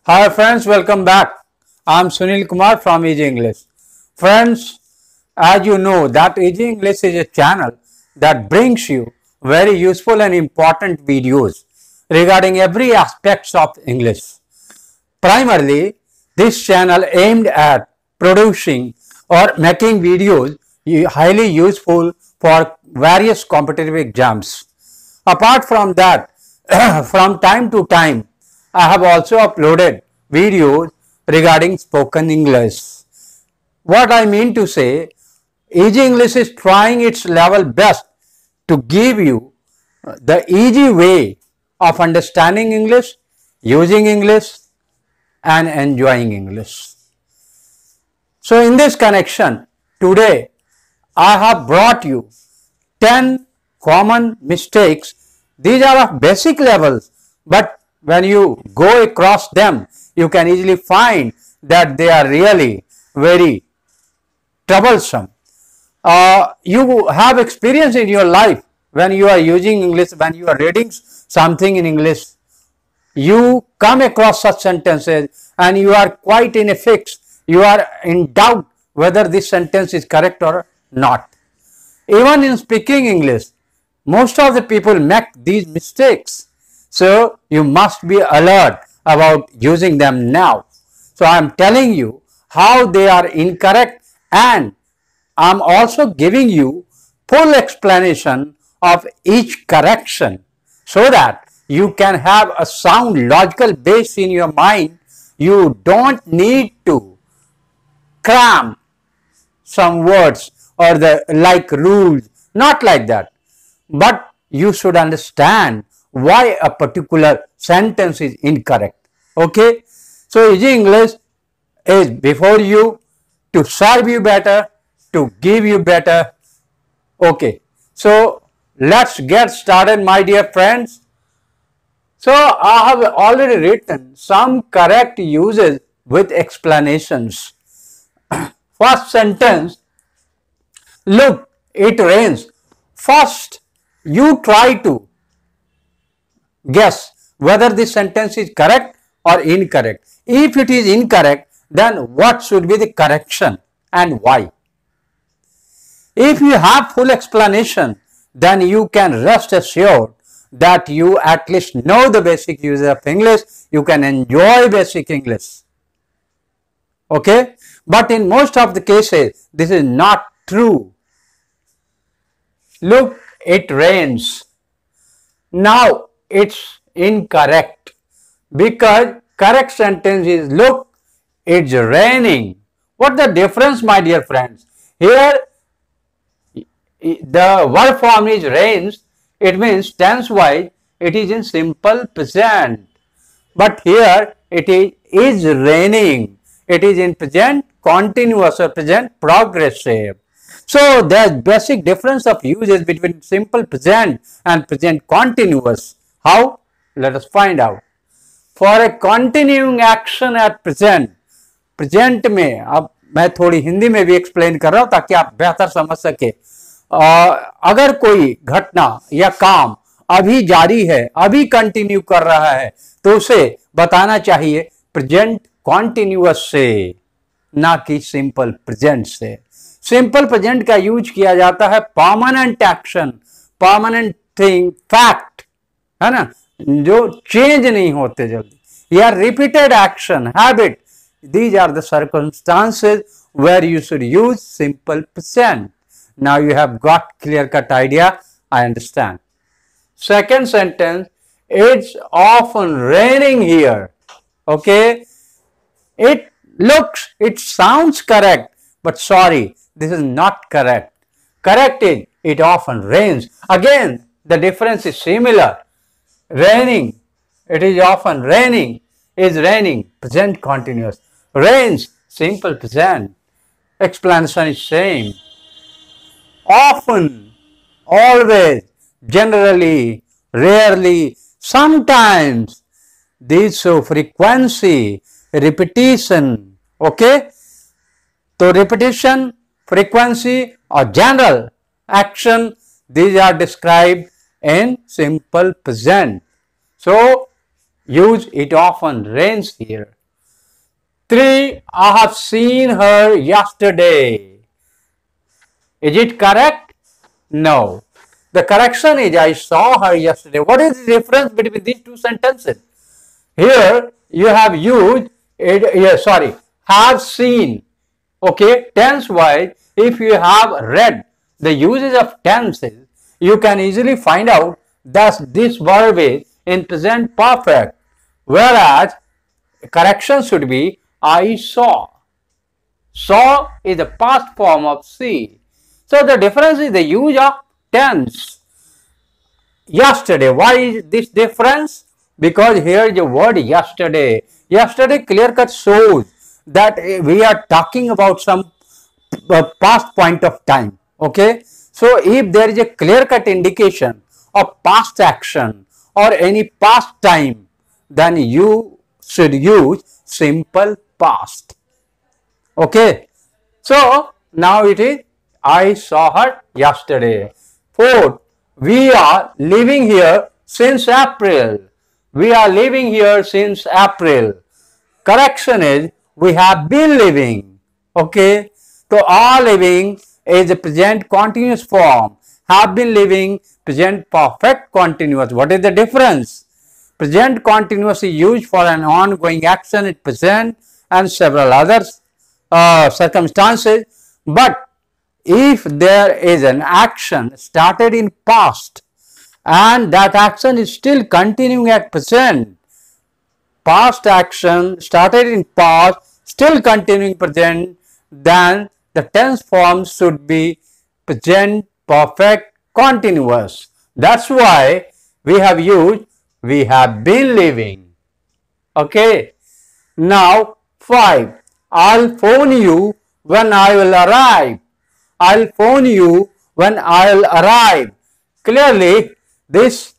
Hi friends, welcome back. I am Sunil Kumar from Easy English. Friends, as you know that Easy English is a channel that brings you very useful and important videos regarding every aspect of English. Primarily, this channel aimed at producing or making videos highly useful for various competitive exams. Apart from that, from time to time, I have also uploaded videos regarding spoken English. What I mean to say, Easy English is trying its level best to give you the easy way of understanding English, using English and enjoying English. So in this connection, today I have brought you 10 common mistakes. These are of basic levels, but when you go across them, you can easily find that they are really very troublesome. You have experience in your life when you are using English, when you are reading something in English, you come across such sentences and you are quite in a fix. You are in doubt whether this sentence is correct or not. Even in speaking English, most of the people make these mistakes. So you must be alert about using them now. So I am telling you how they are incorrect, and I am also giving you full explanation of each correction so that you can have a sound logical base in your mind. You don't need to cram some words or the like rules, not like that, but you should understand why a particular sentence is incorrect. Okay, so Easy English is before you to serve you better, to give you better. Okay, so let's get started, my dear friends. So I have already written some correct uses with explanations. First sentence, look, it rains. First, you try to guess whether this sentence is correct or incorrect. If it is incorrect, then what should be the correction and why? If you have full explanation, then you can rest assured that you at least know the basic uses of English. You can enjoy basic English. Okay? But in most of the cases, this is not true. Look, it rains. Now, it's incorrect because correct sentence is look, it's raining. What's the difference, my dear friends? Here, the verb form is rains. It means tense wise, it is in simple present. But here, it is raining. It is in present continuous or present progressive. So there's basic difference of uses between simple present and present continuous. How? Let us find out. For a continuing action at present, present में अब मैं थोड़ी हिंदी में भी explain कर रहा हूं ताकि आप बेहतर समझ सके. अगर कोई घटना या काम अभी जारी है, अभी कंटिन्यू कर रहा है, तो उसे बताना चाहिए प्रेजेंट कॉन्टिन्यूअस से, ना कि सिंपल प्रेजेंट से. सिंपल प्रेजेंट का यूज किया जाता है permanent action, permanent thing, fact, है ना, जो चेंज नहीं होते जल्दी, या repeated action, habit. These are the circumstances where you should use simple present. Now you have got clear-cut idea, I understand. Second sentence, it's often raining here. Okay, it looks, it sounds correct, but sorry, this is not correct. Correct is, it often rains. Again, the difference is similar. Raining, it is often raining, is raining, present continuous. Rains, simple present. Explanation is same. Often, always, generally, rarely, sometimes. These show frequency, repetition. Okay? So repetition, frequency or general action, these are described in simple present. So use it often rains here. 3. I have seen her yesterday. Is it correct? No. The correction is I saw her yesterday. What is the difference between these two sentences? Here you have used it, have seen. Okay, tense wise, if you have read the uses of tenses, you can easily find out that this verb is in present perfect, whereas correction should be I saw. Saw is the past form of see. So the difference is the use of tense. Yesterday, why is this difference? Because here the word yesterday. Yesterday clear cut shows that we are talking about some past point of time. Okay. So if there is a clear cut indication of past action or any past time, then you should use simple past. Okay. So now it is I saw her yesterday. 4th, we are living here since April. We are living here since April. Correction is we have been living. Okay. So are living is a present continuous form. Have been living, present perfect continuous. What is the difference? Present continuous is used for an ongoing action at present and several other circumstances. But if there is an action started in past and that action is still continuing at present, past action started in past, still continuing present, then the tense form should be present perfect continuous. That's why we have used we have been living. Okay. Now 5. I'll phone you when I will arrive. I'll phone you when I'll arrive. Clearly, this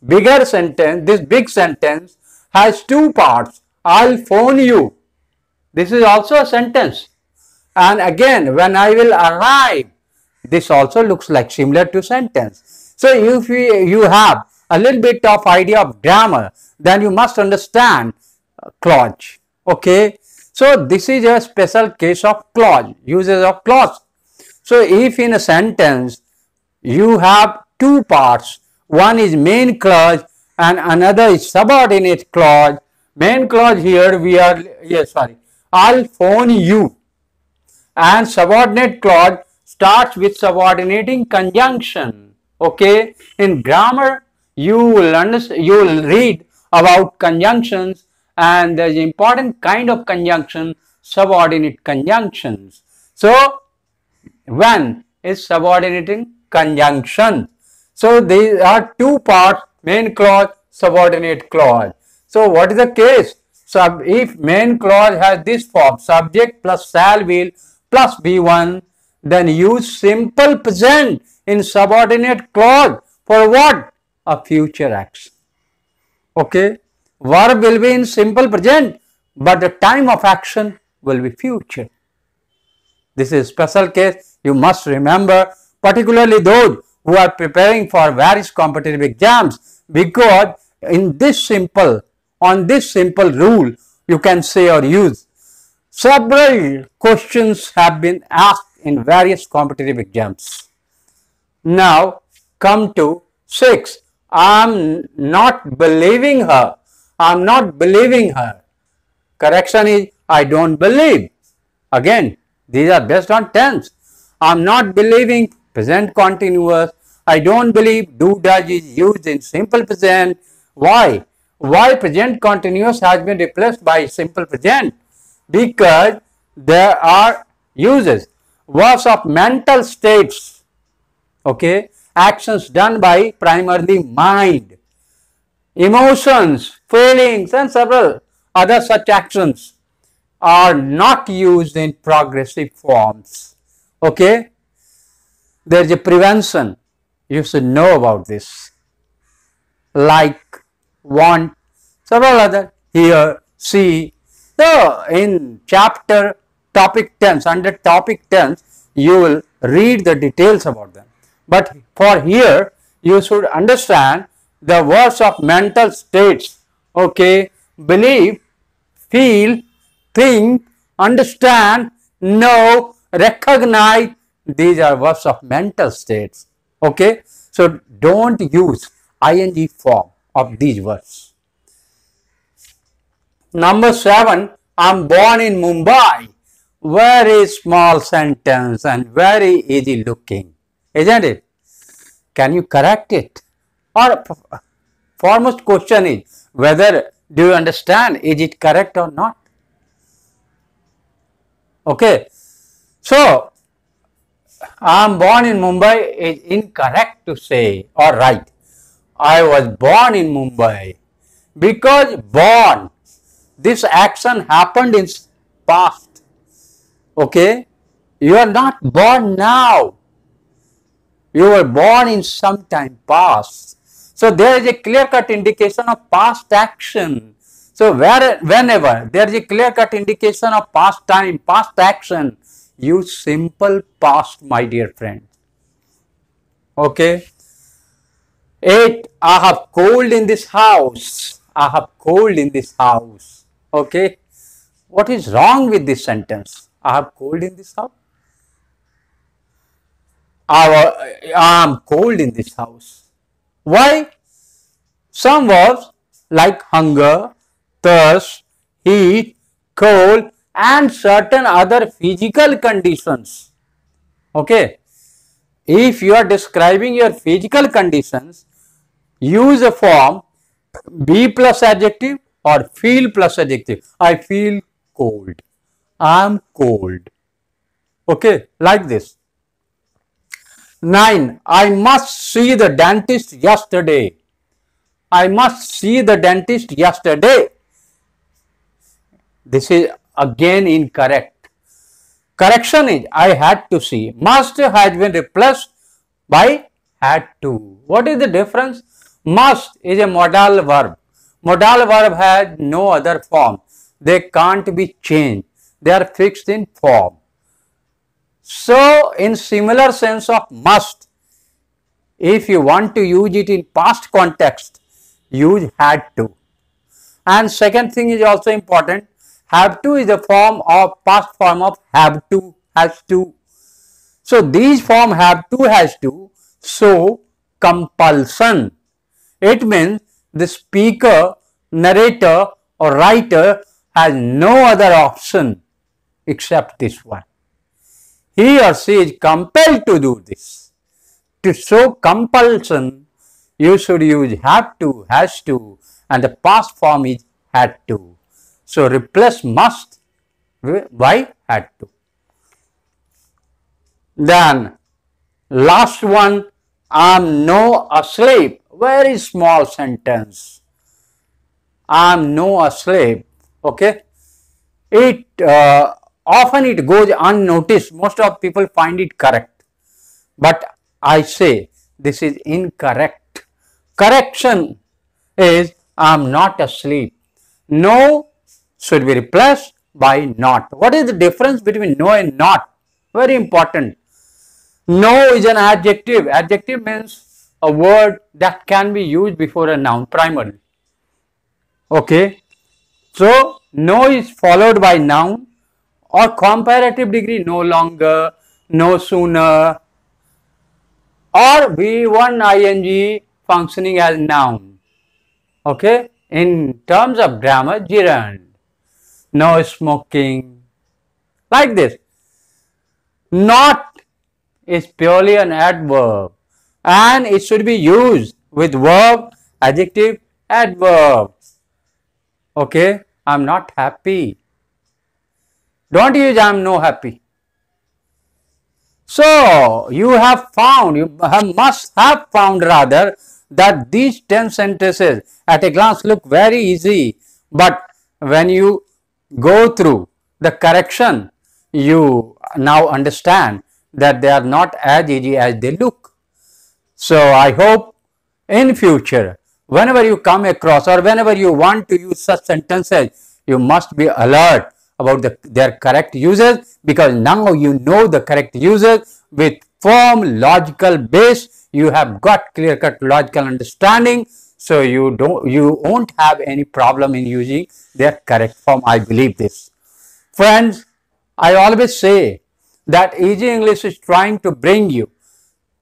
bigger sentence, this big sentence has two parts. I'll phone you. This is also a sentence. And again, when I will arrive, this also looks like similar to sentence. So if you have a little bit of idea of grammar, then you must understand clause. Okay. So this is a special case of clause, uses of clause. So if in a sentence you have two parts, one is main clause and another is subordinate clause. Main clause here we are, I'll phone you, and subordinate clause starts with subordinating conjunction. Okay, in grammar you will read about conjunctions, and there is important kind of conjunction, subordinate conjunctions. So when is subordinating conjunction. So these are two parts, main clause, subordinate clause. So what is the case? So if main clause has this form, subject plus shall will plus be1, then use simple present in subordinate clause for what? A future action. Okay. Verb will be in simple present, but the time of action will be future. This is special case. You must remember, particularly those who are preparing for various competitive exams, because on this simple rule you can say or use. Several questions have been asked in various competitive exams. Now come to 6. I'm not believing her. I'm not believing her. Correction is I don't believe. Again, these are based on tense. I'm not believing, present continuous. I don't believe, do does is used in simple present. Why? Why present continuous has been replaced by simple present? Because there are uses. Verbs of mental states. Okay. Actions done by primarily mind. Emotions, feelings and several other such actions are not used in progressive forms. Okay. There is a prevention. You should know about this. Like, want, several other, hear, see. So in chapter topic tense, under topic tense, you will read the details about them. But for here, you should understand the words of mental states. Okay. Believe, feel, think, understand, know, recognize. These are verbs of mental states. Okay. So don't use ing form of these verbs. Number 7, I'm born in Mumbai. Very small sentence and very easy looking, isn't it? Can you correct it? Or foremost question is whether do you understand, is it correct or not? Okay. So, I am born in Mumbai is incorrect to say or right. I was born in Mumbai because born, this action happened in past. Okay. You are not born now. You were born in some time past. So there is a clear-cut indication of past action. So whenever there is a clear-cut indication of past time, past action, use simple past, my dear friend. Okay. 8, I have cold in this house. I have cold in this house. Okay. What is wrong with this sentence? I have cold in this house. I am cold in this house. Why? Some verbs like hunger, thirst, heat, cold and certain other physical conditions. Okay. If you are describing your physical conditions, use a form be plus adjective or feel plus adjective. I feel cold. I am cold. Okay, like this. 9, I must see the dentist yesterday. I must see the dentist yesterday. This is again incorrect. Correction is I had to see. Must has been replaced by had to. What is the difference? Must is a modal verb. Modal verb has no other form. They can't be changed. They are fixed in form. So, in similar sense of must, if you want to use it in past context, use had to. And second thing is also important, have to is a form of past form of have to, has to. So, these form have to, has to, so compulsion. It means the speaker, narrator or writer has no other option except this one. He or she is compelled to do this. To show compulsion, you should use have to, has to, and the past form is had to. So replace must by had to. Then last one, I am no asleep. Very small sentence. I am no asleep. Okay. It often it goes unnoticed. Most of people find it correct. But I say this is incorrect. Correction is I am not asleep. No should be replaced by not. What is the difference between no and not? Very important. No is an adjective. Adjective means a word that can be used before a noun primarily. Okay. So, no is followed by noun or comparative degree no longer, no sooner or V1 ing functioning as noun. Okay. In terms of grammar, gerund. No smoking. Like this. Not is purely an adverb and it should be used with verb, adjective, adverb. Okay, I am not happy. Don't use I am no happy. So, you have found, must have found rather that these 10 sentences at a glance look very easy, but when you go through the correction, you now understand that they are not as easy as they look. So, I hope in future, whenever you come across or whenever you want to use such sentences, you must be alert about their correct uses, because now you know the correct uses with firm logical base. You have got clear-cut logical understanding, so you won't have any problem in using their correct form. I believe this. Friends, I always say that Easy English is trying to bring you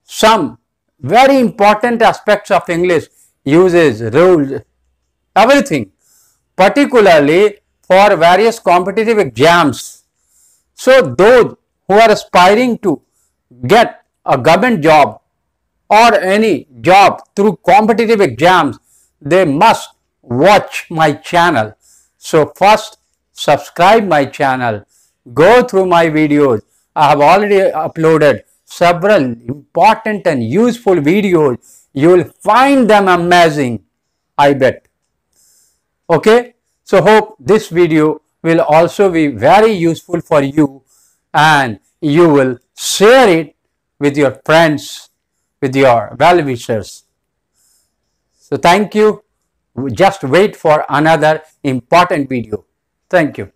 some very important aspects of English, uses, rules, everything, particularly for various competitive exams. So those who are aspiring to get a government job or any job through competitive exams, they must watch my channel. So first, subscribe my channel, go through my videos. I have already uploaded several important and useful videos. You will find them amazing, I bet. Okay, so hope this video will also be very useful for you, and you will share it with your friends, with your well-wishers. So thank you. Just wait for another important video. Thank you.